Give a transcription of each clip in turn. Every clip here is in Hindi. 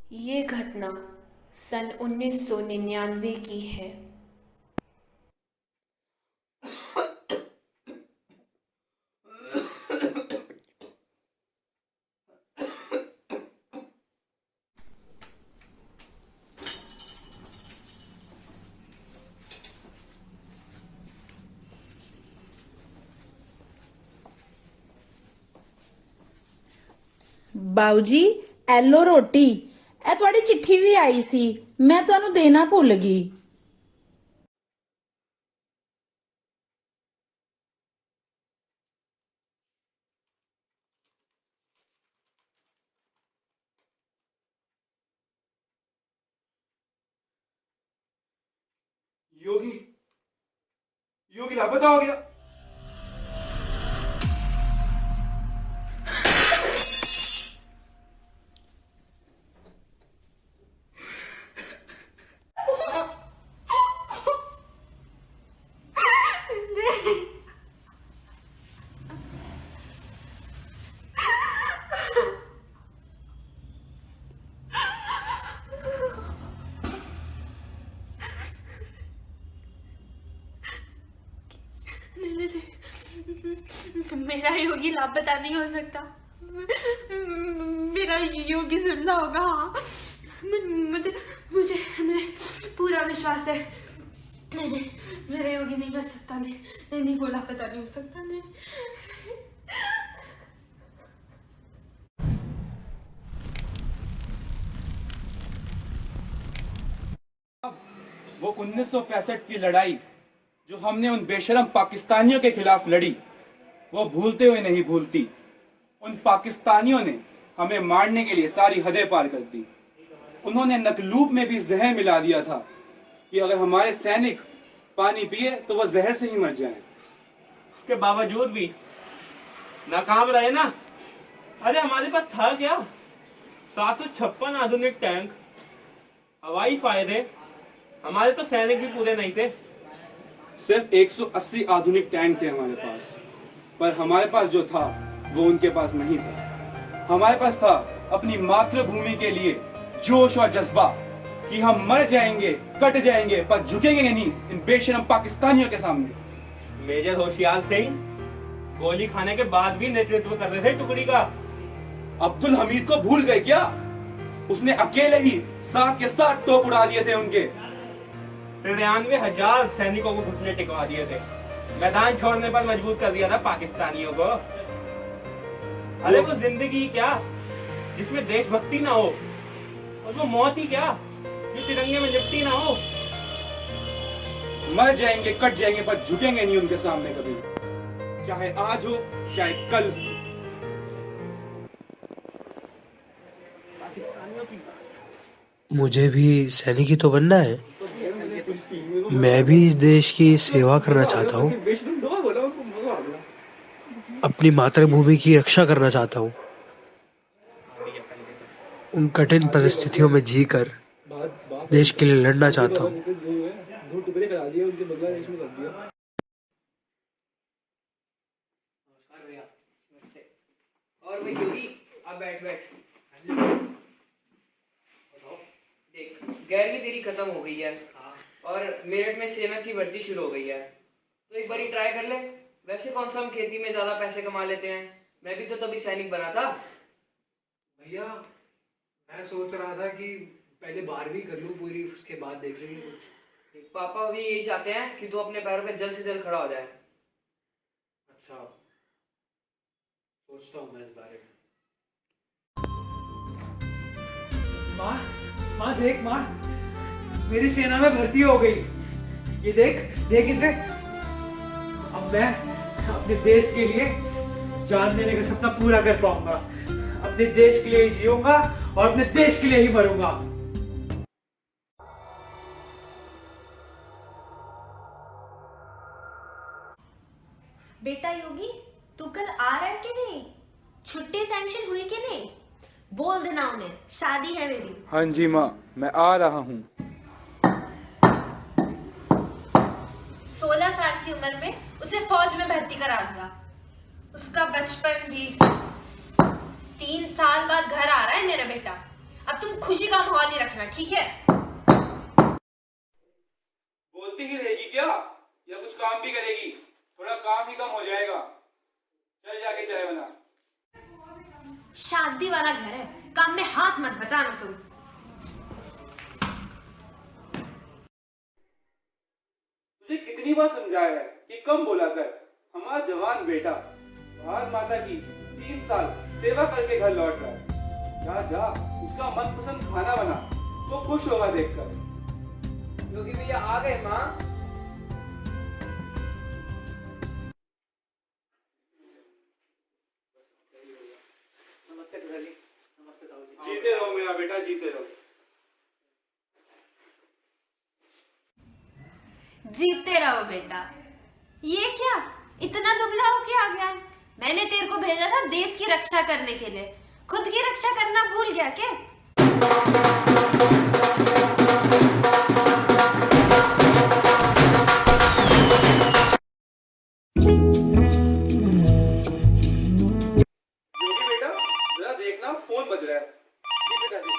ये घटना सन 1999 की है। बाऊजी एलो रोटी ए थोड़ी चिट्ठी भी आई सी। मैं ਤੁਹਾਨੂੰ देना भुल गई। योगी योगी लापता हो गया। मेरा योगी लापता नहीं हो सकता। मेरा योगी जिंदा होगा। हाँ, मुझे मुझे मुझे पूरा विश्वास है। नहीं, मेरा योगी नहीं कर सकता। नहीं नहीं नहीं, वो लापता नहीं हो सकता। नहीं। वो 1965 की लड़ाई जो हमने उन बेशरम पाकिस्तानियों के खिलाफ लड़ी, वो भूलते हुए नहीं भूलती। उन पाकिस्तानियों ने हमें मारने के लिए सारी हदें पार कर दी। उन्होंने नकलूब में भी जहर मिला दिया था कि अगर हमारे सैनिक पानी पिए तो वो जहर से ही मर जाएं। उसके बावजूद भी नाकाम रहे ना। अरे हमारे पास था क्या? 756 आधुनिक टैंक, हवाई फायदे। हमारे तो सैनिक भी पूरे नहीं थे। सिर्फ 180 आधुनिक टैंक थे हमारे पास, पर हमारे पास जो था वो उनके पास नहीं था। हमारे पास था अपनी मातृभूमि के लिए जोश और जज्बा कि हम मर जाएंगे, कट जाएंगे, पर झुकेंगे नहीं इन बेशरम पाकिस्तानियों के सामने। मेजर होशियार सिंह गोली खाने के बाद भी नेतृत्व कर रहे थे टुकड़ी का। अब्दुल हमीद को भूल गए क्या? उसने अकेले ही 7 के 7 टोप उड़ा दिए थे उनके। 93,000 सैनिकों को घुटने टिकवा दिए थे। मैदान छोड़ने पर मजबूर कर दिया था पाकिस्तानियों को। अरे वो जिंदगी क्या जिसमें देशभक्ति ना हो, और वो मौत ही क्या जो तिरंगे में लिपटी ना हो। मर जाएंगे, कट जाएंगे, पर झुकेंगे नहीं उनके सामने कभी, चाहे आज हो चाहे कल। मुझे भी सैनिक ही तो बनना है। मैं भी इस देश की सेवा करना चाहता हूँ। अपनी मातृभूमि की रक्षा करना चाहता हूँ। उन कठिन परिस्थितियों में जीकर देश के लिए लड़ना चाहता हूँ। और भाई योगी, अब बैठ बैठ। देख, 11वीं तेरी खत्म हो गई है और मेरठ में सेना की भर्ती शुरू हो गई है, तो एक बारी ट्राई कर ले। वैसे कौन सा हम खेती में ज्यादा पैसे कमा लेते हैं। मैं भी तो तभी सैनिक बना था। भैया मैं सोच रहा था कि पहले 12वीं कर लूँ पूरी, उसके बाद देख लेंगे कुछ। पापा भी यही चाहते हैं कि तू अपने पैरों पे जल्द से जल्द खड़ा हो जाए। अच्छा, सोचता हूँ मैं इस बारे में। माँ, माँ देख माँ, मेरी सेना में भर्ती हो गई। ये देख देख इसे। अब मैं अपने देश के लिए जान देने का सपना पूरा कर पाऊंगा। अपने देश के लिए ही जीऊंगा और अपने देश के लिए ही मरूंगा। बेटा योगी, तू कल आ रहा है कि नहीं? छुट्टी सैंक्शन हुई कि नहीं? बोल देना उन्हें, शादी है मेरी। हाँ जी माँ, मैं आ रहा हूँ। 16 साल की उम्र में उसे फौज में भर्ती करा दिया। उसका बचपन भी। 3 साल बाद घर आ रहा है मेरा बेटा। अब तुम खुशी का माहौल ही रखना, ठीक है? बोलती ही रहेगी क्या, या कुछ काम भी करेगी? थोड़ा काम ही कम हो जाएगा। चल जाके चाय बना। शादी वाला घर है, काम में हाथ मत बताना तुम। तुझे कितनी बार समझाया है कि कम बोला कर। हमारा जवान बेटा भारत माता की 3 साल सेवा करके घर लौट रहा है। जा जा, उसका मनपसंद खाना बना, वो खुश होगा देखकर। योगी भैया आ गए माँ। नमस्ते पिताजी। नमस्ते ताऊजी। जीते रहो मेरा बेटा, जीते रहो। जीते रहो बेटा। ये क्या, इतना दुबला होके आ गया है? मैंने तेरे को भेजा था देश की रक्षा करने के लिए, खुद की रक्षा करना भूल गया क्या? योगी बेटा जरा देखना, फोन बज रहा है। जी पिताजी।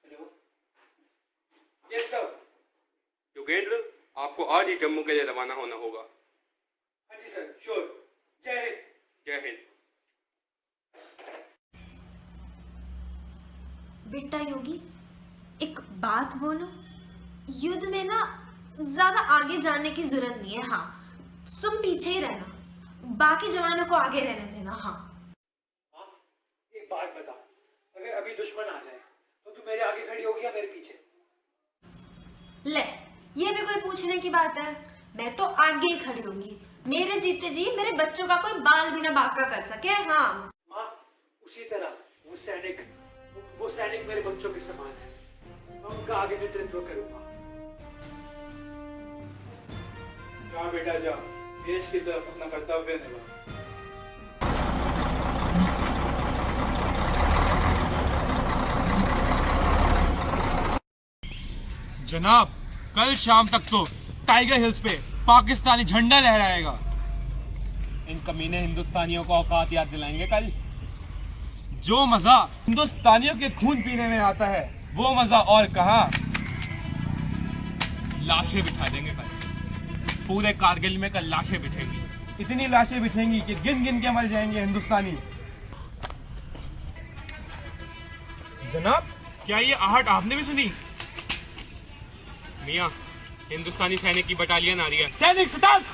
हेलो। Yes sir. योगेंद्र, आपको आज ही जम्मू के लिए रवाना होना होगा। हाँ जी सर, श्योर। जय हिंद। जय हिंद। बेटा योगी, एक बात बोलो, युद्ध में ना ज्यादा आगे जाने की जरूरत नहीं है। हाँ, तुम पीछे ही रहना, बाकी जवानों को आगे रहने देना। हाँ, हाँ, एक बात बता, अगर अभी दुश्मन आ जाए तो तू मेरे आगे खड़ी होगी या मेरे पीछे? ले, ये भी कोई पूछने की बात है? मैं तो आगे ही खड़ी होंगी। मेरे जीते जी मेरे बच्चों का कोई बाल भी ना बांका कर सके। हाँ माँ, उसी तरह वो सैनिक मेरे बच्चों के समान है। मैं उनका आगे नेतृत्व करूंगा। जा बेटा जा, देश की तरफ अपना कर्तव्य निभा। जनाब, कल शाम तक तो टाइगर हिल्स पे पाकिस्तानी झंडा लहराएगा। इन कमीने हिंदुस्तानियों को औकात याद दिलाएंगे कल। जो मजा हिंदुस्तानियों के खून पीने में आता है, वो मजा और कहाँ। लाशें बिछा देंगे कल, पूरे कारगिल में कल लाशें बिछेंगी। इतनी लाशें बिछेंगी कि गिन गिन के मर जाएंगे हिंदुस्तानी। जनाब, क्या ये आहट आपने भी सुनी? मियाँ, हिंदुस्तानी सैनिक की बटालियन आ रही है। सैनिक सतर्क!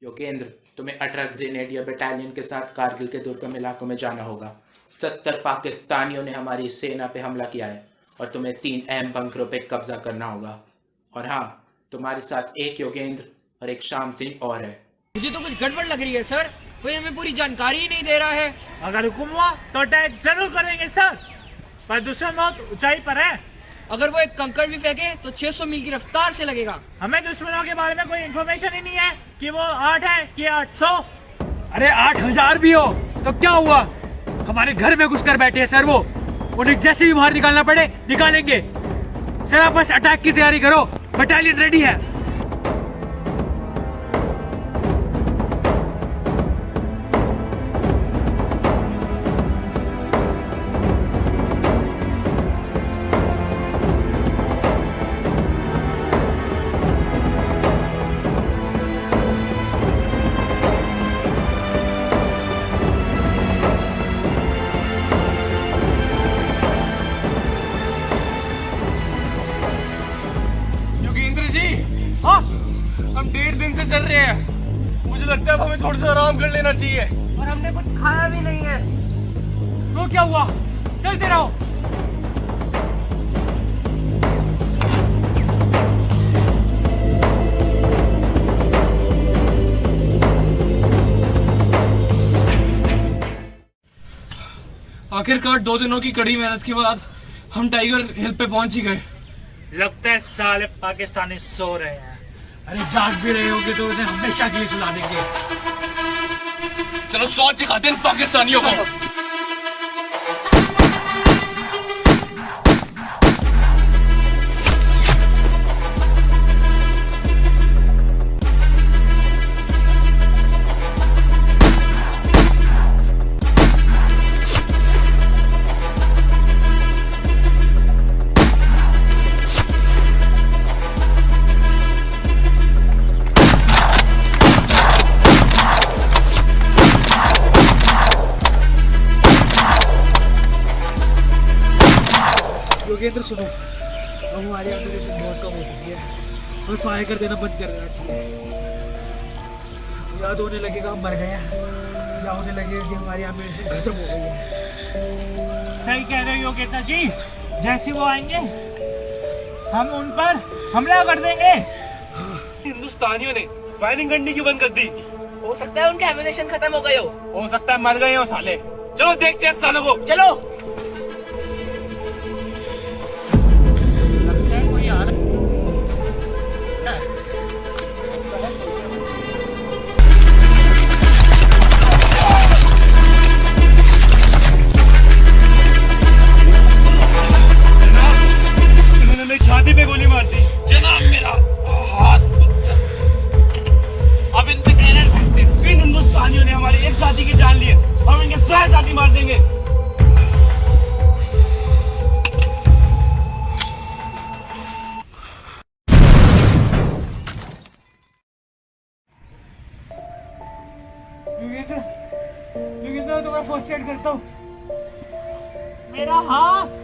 योगेंद्र, तुम्हें 18 ग्रेनेडियर बटालियन के साथ कारगिल के दुर्गम इलाकों में जाना होगा। 70 पाकिस्तानियों ने हमारी सेना पे हमला किया है और तुम्हें 3 अहम बंकरों पे कब्जा करना होगा। और हाँ, तुम्हारे साथ एक योगेंद्र और एक श्याम सिंह और है। मुझे तो कुछ गड़बड़ लग रही है सर, कोई हमें पूरी जानकारी ही नहीं दे रहा है। अगर हुक्म हुआ तो अटैक जरूर करेंगे सर, पर दुश्मन बहुत ऊंचाई पर है। अगर वो एक कंकड़ भी फेंके तो 600 मील की रफ्तार से लगेगा। हमें दुश्मनों के बारे में कोई इन्फॉर्मेशन ही नहीं है कि वो 8 है कि 800। अरे 8000 भी हो तो क्या हुआ, हमारे घर में घुसकर बैठे हैं सर। वो उन्हें जैसे भी बाहर निकालना पड़े निकालेंगे सर। आप बस अटैक की तैयारी करो, बटालियन रेडी है। हमें थोड़ा सा आराम कर लेना चाहिए। और हमने कुछ खाया भी नहीं है। तो क्या हुआ, चलते रहो। आखिरकार 2 दिनों की कड़ी मेहनत के बाद हम टाइगर हिल पे पहुंच ही गए। लगता है साले पाकिस्तानी सो रहे हैं। अरे जाग भी रहे होगे तो उन्हें हमेशा के लिए सुला देंगे। चलो सौच सिखाते हैं पाकिस्तानियों को। योगेंद्र सुनो, अब हमारी एम्यूनिशन बहुत कम हो चुकी है और फायर कर देना बंद कर देना चाहिए। याद होने लगेगा हम मर गए हैं, या होने लगेगा कि हमारी एम्यूनिशन खत्म हो गई है। सही कह रहे हो योगेंद्र जी, जैसे वो आएंगे हम उन पर हमला कर देंगे। हिंदुस्तानियों ने फायरिंग करनी क्यों बंद कर दी? हो सकता है उनका एम्यूनेशन खत्म हो गए हो सकता है मर गए हो साले। चलो देखते हैं सालों को। चलो। छाती पे गोली मार दी जनाब, मेरा हाथ। अब इन पे कहने सकते, इन हिंदुस्तानियों ने हमारे एक साथी की जान ली है, हम इनके 100 साथी मार देंगे। योगेंद्र तो मैं फर्स्ट एड करता हूँ। मेरा हाथ।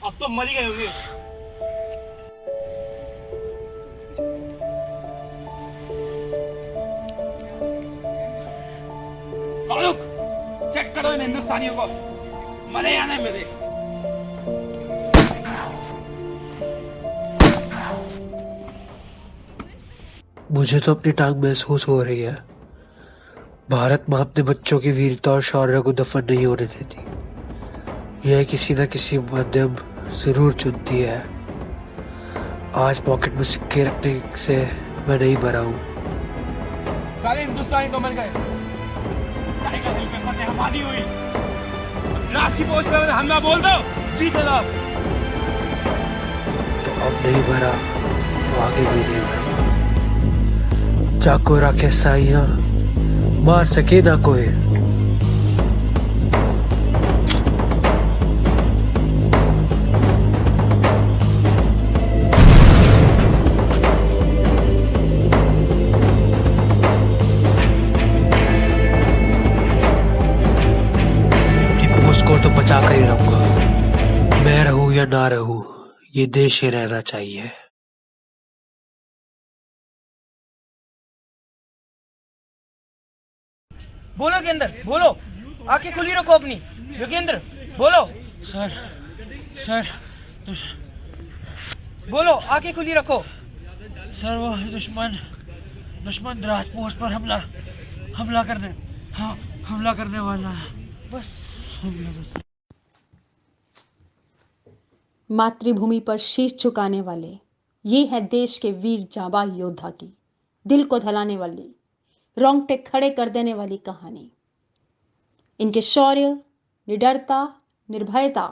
अब तो मर ही गए होंगे। फारूक, चेक करो इन हिंदुस्तानियों को, मरे या नहीं मरे। मुझे तो अपनी टांग महसूस हो रही है। भारत माँ अपने बच्चों की वीरता और शौर्य को दफन नहीं होने देती। यह किसी न किसी माध्यम जरूर चुनती है। आज पॉकेट में सिक्के रखने से मैं नहीं भरा हूँ। सारे हिंदुस्तानी तो मर गए, टाइगर हिल पे फतेह हमारी हुई। द्रास की पोस्ट पे हमला बोल दो। जी जनाब। तो अब नहीं भरा तो आगे भी नहीं भरा। चाको रखे साइया मार सके ना कोई। को तो बचा कर ही रहूंगा। मैं रहूं या ना रहूं, ये देश ही रहना चाहिए। बोलो योगेंद्र, बोलो। आंखें खुली रखो अपनी। योगेंद्र बोलो। सर बोलो, आंखें खुली रखो। सर वो दुश्मन द्रास पोस्ट पर हमला करने वाला है। बस मातृभूमि पर शीश झुकाने वाले ये है देश के वीर जांबाज योद्धा की दिल को दहलाने वाली, रोंगटे खड़े कर देने वाली कहानी। इनके शौर्य, निडरता, निर्भयता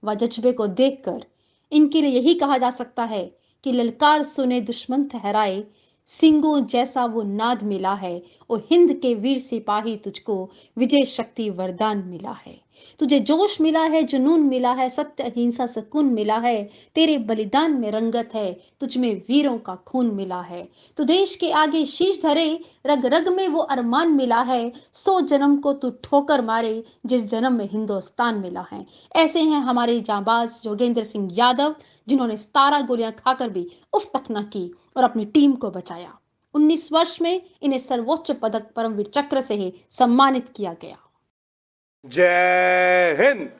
व जज्बे को देखकर इनके लिए यही कहा जा सकता है कि ललकार सुने दुश्मन ठहराए, सिंगों जैसा वो नाद मिला है, ओ हिंद के वीर सिपाही तुझको विजय शक्ति वरदान मिला है। तुझे जोश मिला है, जुनून मिला है, सत्य अहिंसा सुकून मिला है, तेरे बलिदान में रंगत है, तुझ में वीरों का खून मिला है। तू देश के आगे शीश धरे, रग रग में वो अरमान मिला है, 100 जन्म को तू ठोकर मारे, जिस जन्म में हिंदुस्तान मिला है। ऐसे हैं हमारे जांबाज योगेंद्र सिंह यादव, जिन्होंने 17 गोलियां खाकर भी उफ तक न की और अपनी टीम को बचाया। 19 वर्ष में इन्हें सर्वोच्च पदक परमवीर चक्र से ही सम्मानित किया गया। जय हिंद।